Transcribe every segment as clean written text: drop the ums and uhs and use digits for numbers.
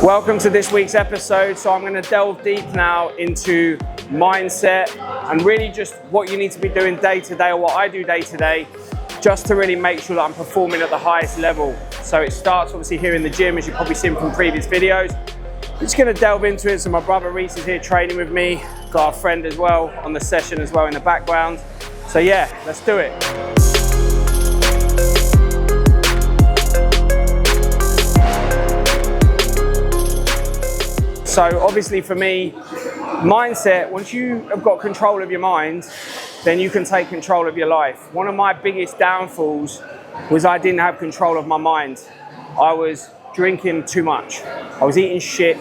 Welcome to this week's episode. So I'm going to delve deep now into mindset and really just what you need to be doing day to day, or what I do day to day, just to really make sure that I'm performing at the highest level. So it starts obviously here in the gym, as you've probably seen from previous videos. I'm just going to delve into it. So my brother Reis is here training with me. Got a friend as well on the session as well in the background. So yeah, let's do it. So obviously for me, mindset, once you have got control of your mind, then you can take control of your life. One of my biggest downfalls was I didn't have control of my mind. I was drinking too much. I was eating shit.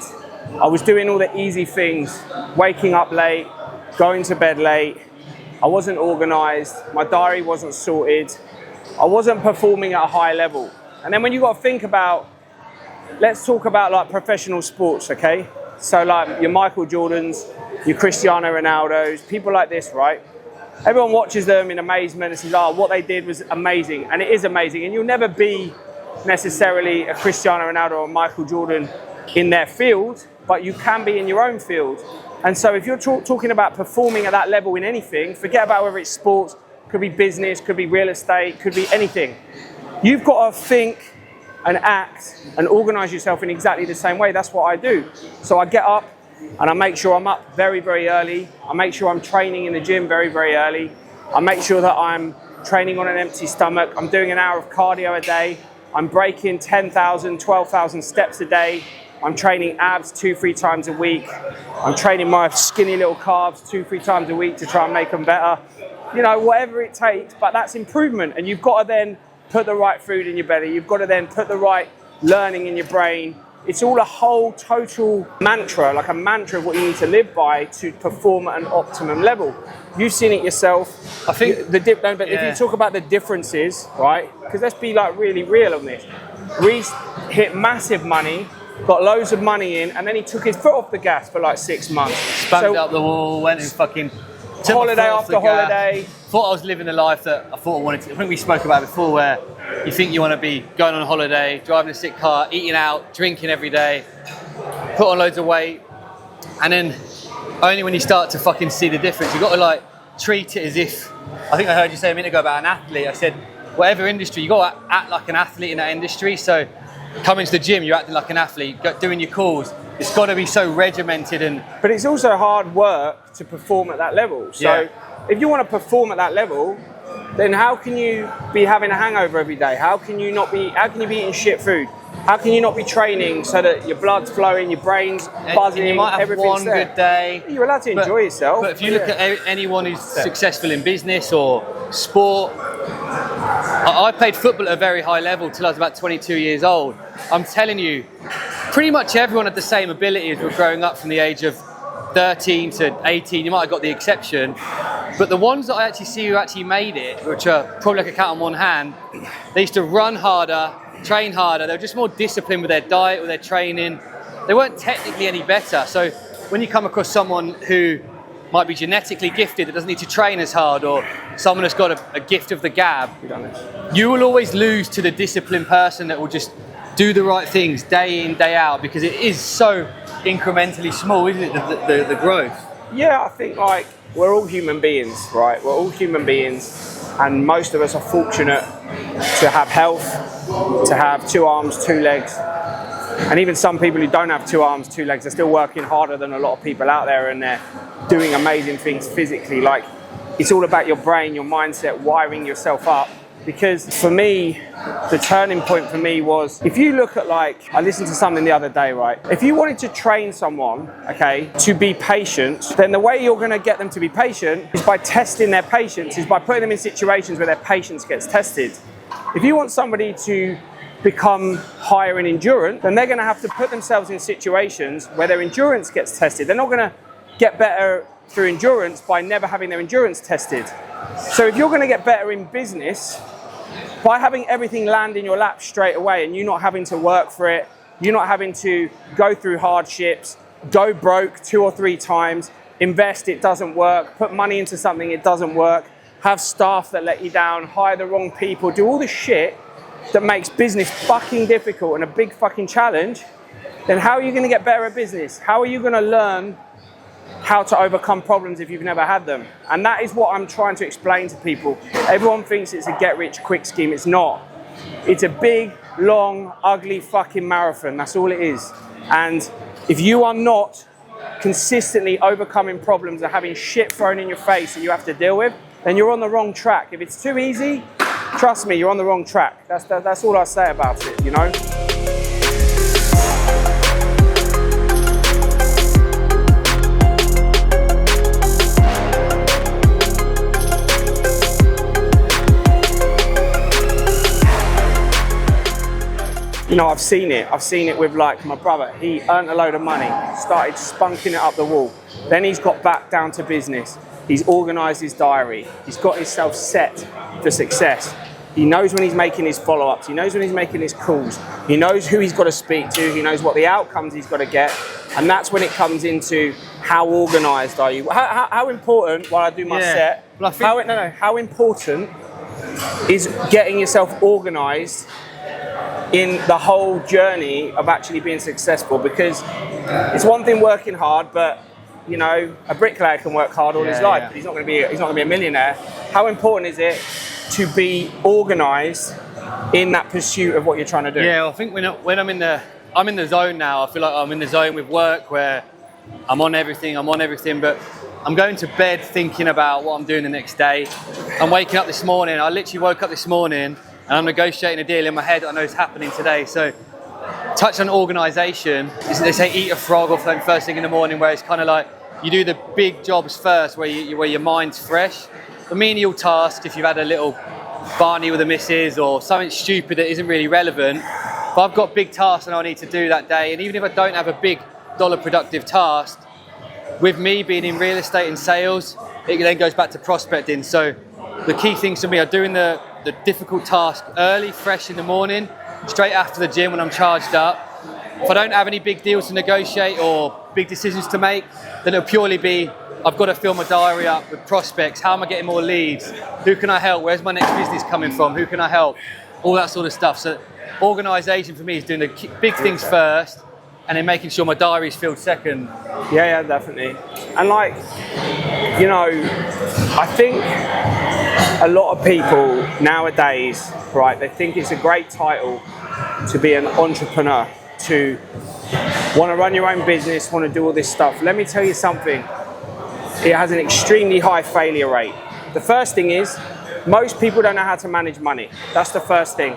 I was doing all the easy things, waking up late, going to bed late. I wasn't organized. My diary wasn't sorted. I wasn't performing at a high level. And then when you got to think about, let's talk about like professional sports, okay? So like your Michael Jordans, your Cristiano Ronaldos, people like this, right? Everyone watches them in amazement and says, oh, what they did was amazing. And it is amazing. And you'll never be necessarily a Cristiano Ronaldo or Michael Jordan in their field, but you can be in your own field. And so if you're talking about performing at that level in anything, forget about whether it's sports, could be business, could be real estate, could be anything. You've got to think and act and organize yourself in exactly the same way. That's what I do. So I get up and I make sure I'm up very, very early. I make sure I'm training in the gym very, very early. I make sure that I'm training on an empty stomach. I'm doing an hour of cardio a day. I'm breaking 10,000, 12,000 steps a day. I'm training abs 2-3 times a week. I'm training my skinny little calves 2-3 times a week to try and make them better. You know, whatever it takes, but that's improvement. And you've got to then put the right food in your belly. You've got to then put the right learning in your brain. It's all a whole total mantra, like a mantra of what you need to live by to perform at an optimum level. You've seen it yourself. I think but if you talk about the differences, right? Because let's be like really real on this. Reis hit massive money, got loads of money in, and then he took his foot off the gas for like 6 months. Spammed up the wall, went in fucking holiday after holiday. Thought I was living the life that I thought I wanted to. I think we spoke about it before, where you think you want to be going on holiday, driving a sick car, eating out, drinking every day, put on loads of weight, and then only when you start to fucking see the difference, you've got to like treat it as if, I think I heard you say a minute ago about an athlete. I said, whatever industry, you got to act like an athlete in that industry. So coming to the gym, you're acting like an athlete, doing your calls. It's got to be so regimented. But it's also hard work to perform at that level. So if you want to perform at that level, then how can you be having a hangover every day? How can you be eating shit food? How can you not be training so that your blood's flowing, your brain's buzzing, you might have one there? Good day. You're allowed to enjoy yourself. But if you look at anyone who's successful in business or sport, I played football at a very high level till I was about 22 years old. I'm telling you, pretty much everyone had the same ability as we're growing up from the age of 13 to 18. You might have got the exception. But the ones that I actually see who actually made it, which are probably like a count on one hand, they used to run harder, train harder. They were just more disciplined with their diet, with their training. They weren't technically any better. So when you come across someone who might be genetically gifted, that doesn't need to train as hard, or someone that's got a gift of the gab, you will always lose to the disciplined person that will just do the right things day in, day out, because it is so incrementally small, isn't it, the growth? Yeah, I think like we're all human beings, right? We're all human beings, and most of us are fortunate to have health, to have 2 arms, 2 legs. And even some people who don't have 2 arms, 2 legs are still working harder than a lot of people out there, and they're doing amazing things physically. Like, it's all about your brain, your mindset, wiring yourself up. Because for me, the turning point for me was, if you look at I listened to something the other day, right? If you wanted to train someone, okay, to be patient, then the way you're going to get them to be patient is by testing their patience, is by putting them in situations where their patience gets tested. If you want somebody to become higher in endurance, then they're going to have to put themselves in situations where their endurance gets tested. They're not going to get better through endurance by never having their endurance tested. So if you're going to get better in business by having everything land in your lap straight away, and you not having to work for it, you're not having to go through hardships, go broke 2 or 3 times, invest, it doesn't work, put money into something, it doesn't work, have staff that let you down, hire the wrong people, do all the shit that makes business fucking difficult and a big fucking challenge, then how are you going to get better at business? How are you going to learn how to overcome problems if you've never had them? And that is what I'm trying to explain to people. Everyone thinks it's a get-rich-quick scheme. It's not. It's a big, long, ugly fucking marathon. That's all it is. And if you are not consistently overcoming problems and having shit thrown in your face that you have to deal with, then you're on the wrong track. If it's too easy, trust me, you're on the wrong track. That's all I say about it, you know? You know, I've seen it with like my brother. He earned a load of money, started spunking it up the wall. Then he's got back down to business. He's organised his diary. He's got himself set for success. He knows when he's making his follow-ups. He knows when he's making his calls. He knows who he's got to speak to. He knows what the outcomes he's got to get. And that's when it comes into how organised are you? How important, while I do my set, how important is getting yourself organised in the whole journey of actually being successful? Because it's one thing working hard, but you know, a bricklayer can work hard all his life, but he's not going to be a millionaire. How important is it to be organised in that pursuit of what you're trying to do? Yeah, I think when I'm in the zone now. I feel like I'm in the zone with work where I'm on everything, but I'm going to bed thinking about what I'm doing the next day. I'm waking up this morning. I literally woke up this morning and I'm negotiating a deal in my head that I know is happening today. So touch on organisation. They say eat a frog or something first thing in the morning, where it's kind of like you do the big jobs first, where your mind's fresh. The menial tasks, if you've had a little Barney with the missus or something stupid that isn't really relevant, but I've got big tasks that I need to do that day. And even if I don't have a big dollar productive task, with me being in real estate and sales, it then goes back to prospecting. So the key things for me are doing the difficult task early, fresh in the morning, straight after the gym when I'm charged up. If I don't have any big deals to negotiate or big decisions to make, then it'll purely be, I've got to fill my diary up with prospects. How am I getting more leads? Who can I help? Where's my next business coming from? Who can I help? All that sort of stuff. So organisation for me is doing the big things first and then making sure my diary is filled second. Yeah, definitely. And like, you know, I think a lot of people nowadays, right, they think it's a great title to be an entrepreneur, to want to run your own business, want to do all this stuff. Let me tell you something. It has an extremely high failure rate. The first thing is, most people don't know how to manage money. That's the first thing.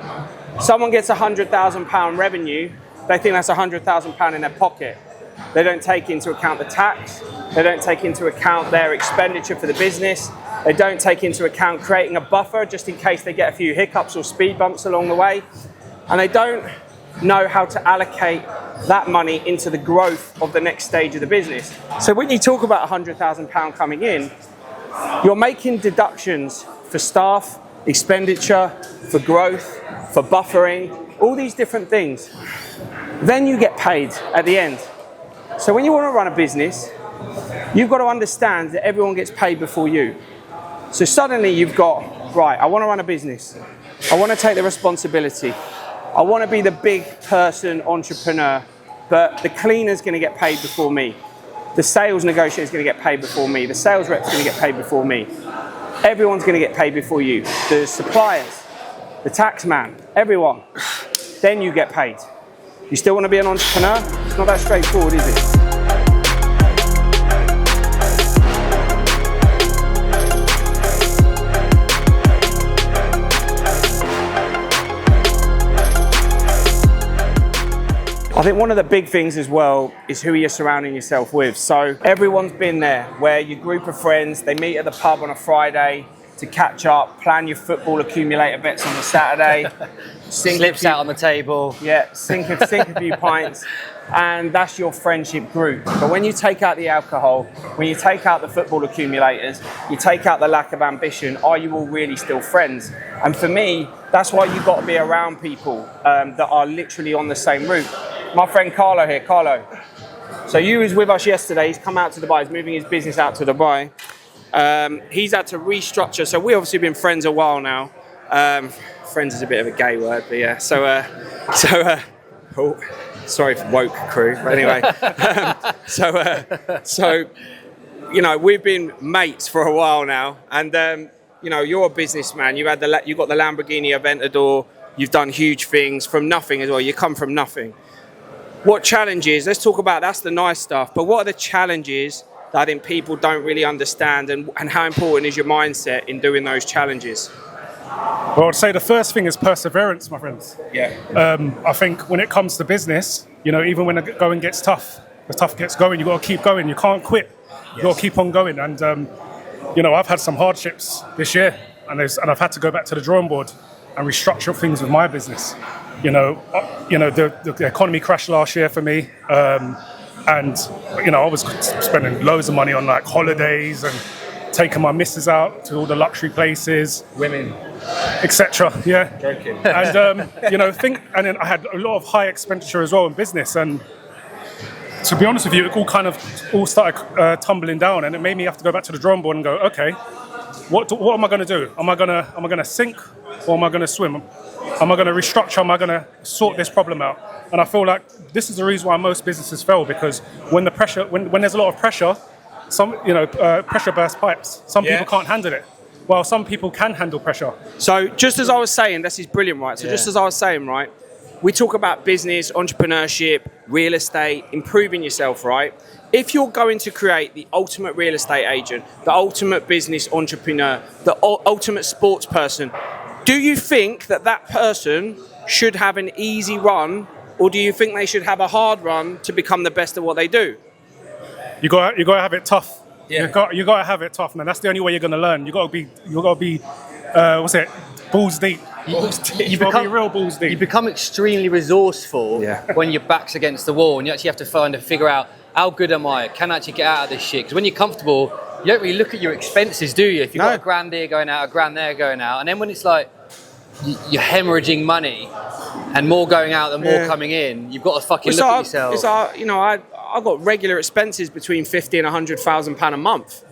Someone gets £100,000 revenue, they think that's £100,000 in their pocket. They don't take into account the tax. They don't take into account their expenditure for the business. They don't take into account creating a buffer just in case they get a few hiccups or speed bumps along the way. And they don't know how to allocate that money into the growth of the next stage of the business. So when you talk about £100,000 coming in, you're making deductions for staff, expenditure, for growth, for buffering, all these different things. Then you get paid at the end. So when you want to run a business, you've got to understand that everyone gets paid before you. So suddenly you've got, right, I want to run a business. I want to take the responsibility. I want to be the big person entrepreneur, but the cleaner's going to get paid before me. The sales negotiator is going to get paid before me. The sales rep's going to get paid before me. Everyone's going to get paid before you. The suppliers, the tax man, everyone. Then you get paid. You still want to be an entrepreneur? It's not that straightforward, is it? I think one of the big things as well is who you're surrounding yourself with. So everyone's been there, where your group of friends, they meet at the pub on a Friday to catch up, plan your football accumulator bets on the Saturday. Slips out on the table. Yeah, sink a few pints, and that's your friendship group. But when you take out the alcohol, when you take out the football accumulators, you take out the lack of ambition, are you all really still friends? And for me, that's why you've got to be around people that are literally on the same route. My friend Carlo here, Carlo. So you was with us yesterday. He's come out to Dubai. He's moving his business out to Dubai. He's had to restructure. So we obviously been friends a while now. Friends is a bit of a gay word, but yeah. Sorry for woke crew, but anyway. So, you know, we've been mates for a while now, and you know, you're a businessman. You got the Lamborghini Aventador. You've done huge things from nothing as well. You come from nothing. What challenges? Let's talk about that's the nice stuff. But what are the challenges that I think people don't really understand, and how important is your mindset in doing those challenges? Well, I'd say the first thing is perseverance, my friends. Yeah. I think when it comes to business, you know, even when the going gets tough, the tough gets going, you've got to keep going. You can't quit. You've got to keep on going. And, you know, I've had some hardships this year, and I've had to go back to the drawing board and restructure things with my business. You know, the economy crashed last year for me. And, you know, I was spending loads of money on like holidays and taking my missus out to all the luxury places. Women. Etc. Yeah. Joking. And, you know, and then I had a lot of high expenditure as well in business. And to be honest with you, it all started tumbling down, and it made me have to go back to the drawing board and go, okay, what am I going to do? Am I going to sink, or am I going to swim? Am I going to restructure? Am I going to sort this problem out? And I feel like this is the reason why most businesses fail, because when there's a lot of pressure, pressure bursts pipes. Some people can't handle it, while some people can handle pressure. So just as I was saying, this is brilliant, right? So just as I was saying, right, we talk about business, entrepreneurship, real estate, improving yourself, right? If you're going to create the ultimate real estate agent, the ultimate business entrepreneur, the ultimate sports person, do you think that person should have an easy run, or do you think they should have a hard run to become the best at what they do? You got to have it tough. Yeah. You got to have it tough, man. That's the only way you're going to learn. You got to be balls deep. You become real balls deep. You become extremely resourceful when your back's against the wall, and you actually have to figure out, how good am I? Can I actually get out of this shit? Because when you're comfortable, you don't really look at your expenses, do you? If you've got $1,000 here going out, $1,000 there going out, and then when it's like you're hemorrhaging money and more going out than more coming in, you've got to fucking look at yourself. I've got regular expenses between £50,000 and £100,000 a month.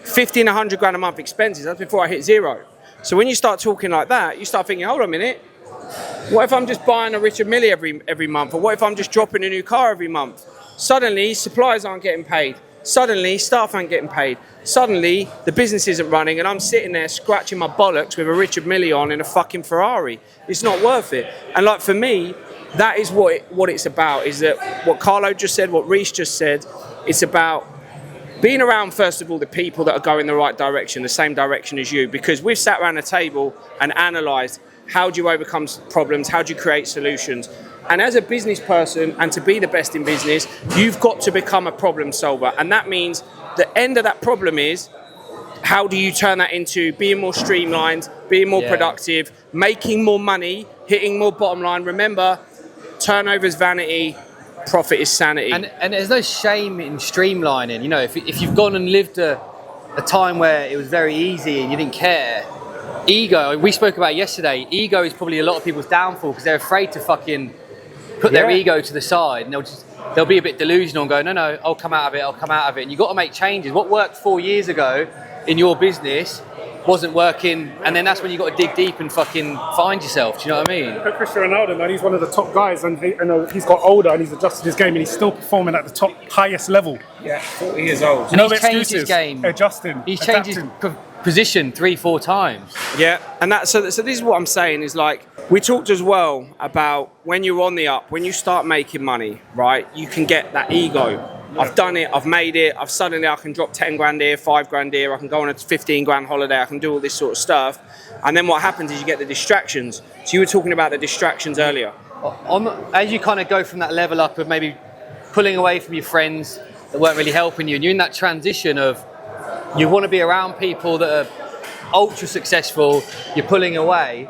50 and 100 grand a month expenses. That's before I hit zero. So when you start talking like that, you start thinking, hold on a minute. What if I'm just buying a Richard Mille every month? Or what if I'm just dropping a new car every month? Suddenly, suppliers aren't getting paid. Suddenly, staff aren't getting paid. Suddenly, the business isn't running, and I'm sitting there scratching my bollocks with a Richard Mille on in a fucking Ferrari. It's not worth it. And like for me, that is what it's about, is that what Carlo just said, what Reis just said, it's about being around, first of all, the people that are going the right direction, the same direction as you, because we've sat around a table and analysed how do you overcome problems, how do you create solutions. And as a business person, and to be the best in business, you've got to become a problem solver. And that means the end of that problem is, how do you turn that into being more streamlined, being more productive, making more money, hitting more bottom line. Remember, turnover is vanity, profit is sanity. And there's no shame in streamlining. You know, if you've gone and lived a time where it was very easy and you didn't care, ego, we spoke about yesterday, ego is probably a lot of people's downfall, because they're afraid to fucking put their ego to the side, and they'll be a bit delusional and go, no, I'll come out of it. And you've got to make changes. What worked 4 years ago in your business wasn't working, and then that's when you've got to dig deep and fucking find yourself. Do you know what I mean? Look at Cristiano Ronaldo, man. He's one of the top guys, and he's got older and he's adjusted his game, and he's still performing at the top, highest level. Yeah, 40 years old. And he's changed his game. Adjusting. He's changed his position 3-4 times. Yeah, and so this is what I'm saying, is like, we talked as well about when you're on the up, when you start making money, right, you can get that ego. I've done it, I've made it, I can drop 10 grand here, 5 grand here, I can go on a 15 grand holiday, I can do all this sort of stuff. And then what happens is you get the distractions. So you were talking about the distractions earlier. As you kind of go from that level up of maybe pulling away from your friends that weren't really helping you, and you're in that transition of you want to be around people that are ultra successful, you're pulling away,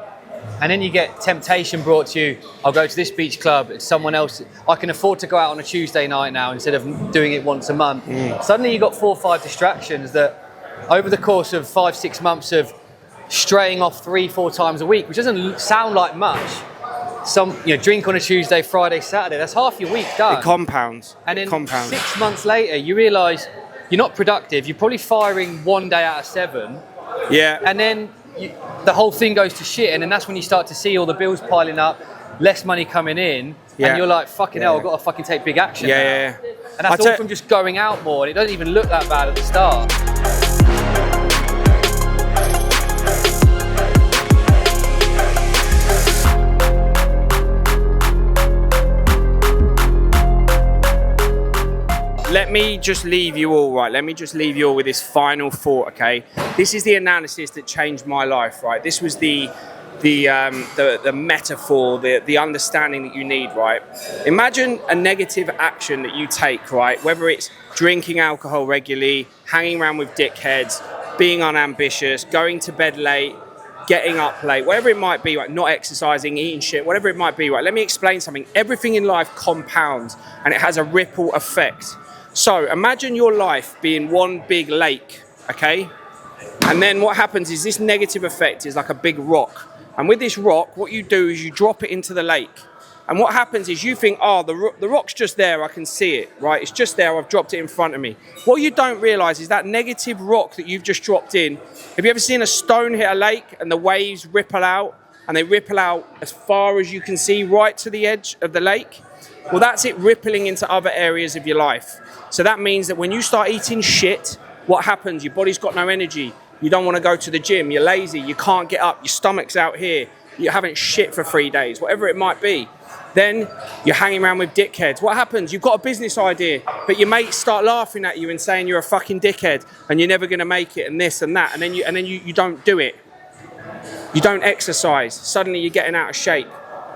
and then you get temptation brought to you. I'll go to this beach club, it's someone else. I can afford to go out on a Tuesday night now instead of doing it once a month. Suddenly you've got 4 or 5 distractions that over the course of 5-6 months of straying off 3-4 times a week, which doesn't sound like much. Drink on a Tuesday, Friday, Saturday, that's half your week done. It compounds. And then 6 months later, you realise you're not productive. You're probably firing 1 day out of 7. Yeah. And then the whole thing goes to shit, and then that's when you start to see all the bills piling up, less money coming in, Yeah. And you're like, fucking hell, I've got to fucking take big action now. Yeah. And that's all from just going out more, and it doesn't even look that bad at the start. Let me just leave you all, right? Let me just leave you all with this final thought, okay? This is the analysis that changed my life, right? This was the metaphor, the understanding that you need, right? Imagine a negative action that you take, right? Whether it's drinking alcohol regularly, hanging around with dickheads, being unambitious, going to bed late, getting up late, whatever it might be, right? Not exercising, eating shit, whatever it might be, right? Let me explain something. Everything in life compounds and it has a ripple effect. So imagine your life being one big lake, okay? And then what happens is this negative effect is like a big rock. And with this rock, what you do is you drop it into the lake. And what happens is you think, oh, the rock's just there, I can see it, right? It's just there, I've dropped it in front of me. What you don't realize is that negative rock that you've just dropped in, have you ever seen a stone hit a lake and the waves ripple out? And they ripple out as far as you can see, right to the edge of the lake? Well, that's it rippling into other areas of your life. So that means that when you start eating shit, what happens? Your body's got no energy. You don't want to go to the gym. You're lazy. You can't get up. Your stomach's out here. You haven't shit for 3 days, whatever it might be. Then you're hanging around with dickheads. What happens? You've got a business idea, but your mates start laughing at you and saying you're a fucking dickhead and you're never going to make it and this and that. And then you don't do it. You don't exercise. Suddenly you're getting out of shape.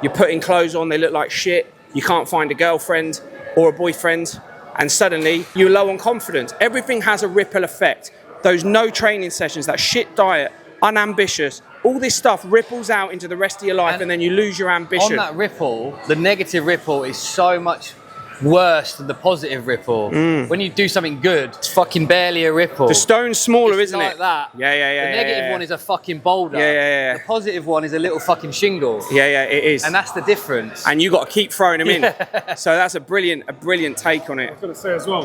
You're putting clothes on. They look like shit. You can't find a girlfriend or a boyfriend. And suddenly you're low on confidence. Everything has a ripple effect. Those no training sessions, that shit diet, unambitious, all this stuff ripples out into the rest of your life and then you lose your ambition. On that ripple, the negative ripple is so much worse than the positive ripple. When you do something good, it's fucking barely a ripple. The stone's smaller, it's isn't like it? That. Yeah. The negative one is a fucking boulder. Yeah. The positive one is a little fucking shingle. Yeah, it is. And that's the difference. And you got to keep throwing them in. So that's a brilliant take on it. I was going to say as well,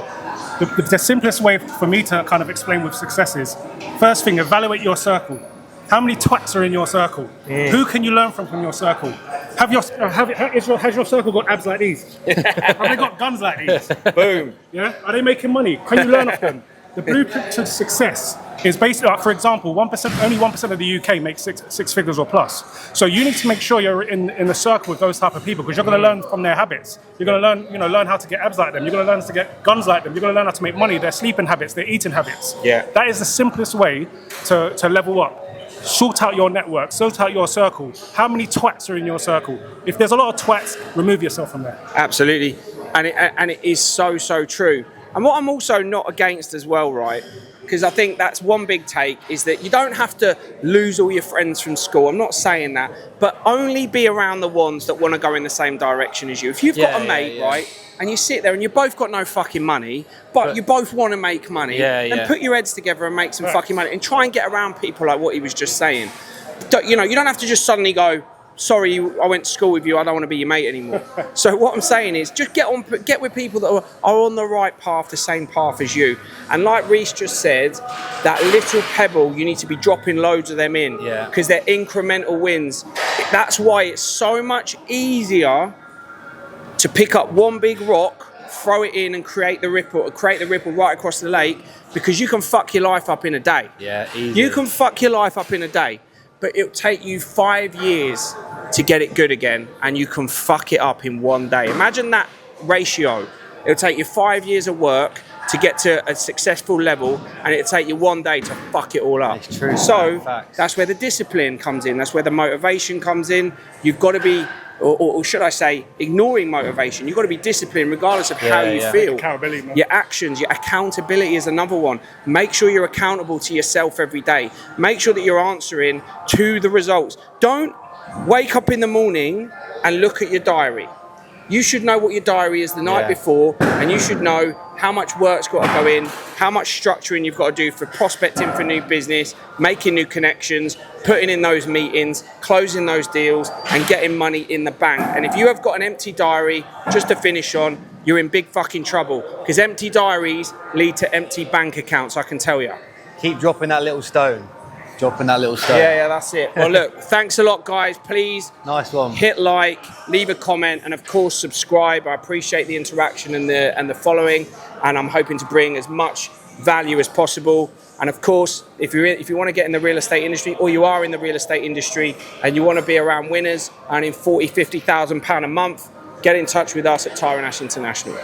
the simplest way for me to kind of explain with success is, first thing, evaluate your circle. How many twats are in your circle? Who can you learn from your circle? Has your circle got abs like these? Have they got guns like these? Boom. Yeah? Are they making money? Can you learn off them? The blueprint to success is basically, for example, only 1% of the UK makes six figures or plus. So you need to make sure you're in a circle with those type of people, because you're going to learn from their habits. You're going to learn how to get abs like them. You're going to learn how to get guns like them. You're going to learn how to make money, their sleeping habits, their eating habits. Yeah. That is the simplest way to level up. Sort out your network, sort out your circle. How many twats are in your circle? If there's a lot of twats, remove yourself from there. Absolutely. And it is so true. And what I'm also not against as well, right? Because I think that's one big take, is that you don't have to lose all your friends from school. I'm not saying that, but only be around the ones that want to go in the same direction as you. If you've got a mate, right, and you sit there and you both got no fucking money, but you both want to make money, then put your heads together and make some fucking money and try and get around people like what he was just saying. You don't have to just suddenly go, sorry, I went to school with you, I don't want to be your mate anymore. So what I'm saying is just get with people that are on the right path, the same path as you. And like Reis just said, that little pebble, you need to be dropping loads of them in, because they're incremental wins. That's why it's so much easier to pick up one big rock, throw it in and create the ripple right across the lake, because you can fuck your life up in a day. Yeah, easy. You can fuck your life up in a day, but it'll take you 5 years to get it good again, and you can fuck it up in one day. Imagine that ratio. It'll take you 5 years of work to get to a successful level, and it'll take you 1 day to fuck it all up. It's true. So that's where the discipline comes in. That's where the motivation comes in. You've got to be, or should I say, ignoring motivation. You've got to be disciplined regardless of how you feel. Accountability, man. Your actions, your accountability is another one. Make sure you're accountable to yourself every day. Make sure that you're answering to the results. Don't wake up in the morning and look at your diary. You should know what your diary is the night before, and you should know how much work's got to go in, how much structuring you've got to do for prospecting for new business, making new connections, putting in those meetings, closing those deals, and getting money in the bank. And if you have got an empty diary, just to finish on, you're in big fucking trouble, because empty diaries lead to empty bank accounts, I can tell you. Keep dropping that little stone. Dropping that little stone. Yeah, that's it. Well, look, thanks a lot, guys. Please Nice one. hit like, leave a comment, and of course subscribe. I appreciate the interaction and the following, and I'm hoping to bring as much value as possible. And of course, if you want to get in the real estate industry, or you are in the real estate industry and you want to be around winners earning £40,000, £50,000 a month, get in touch with us at Tyrone Ash International.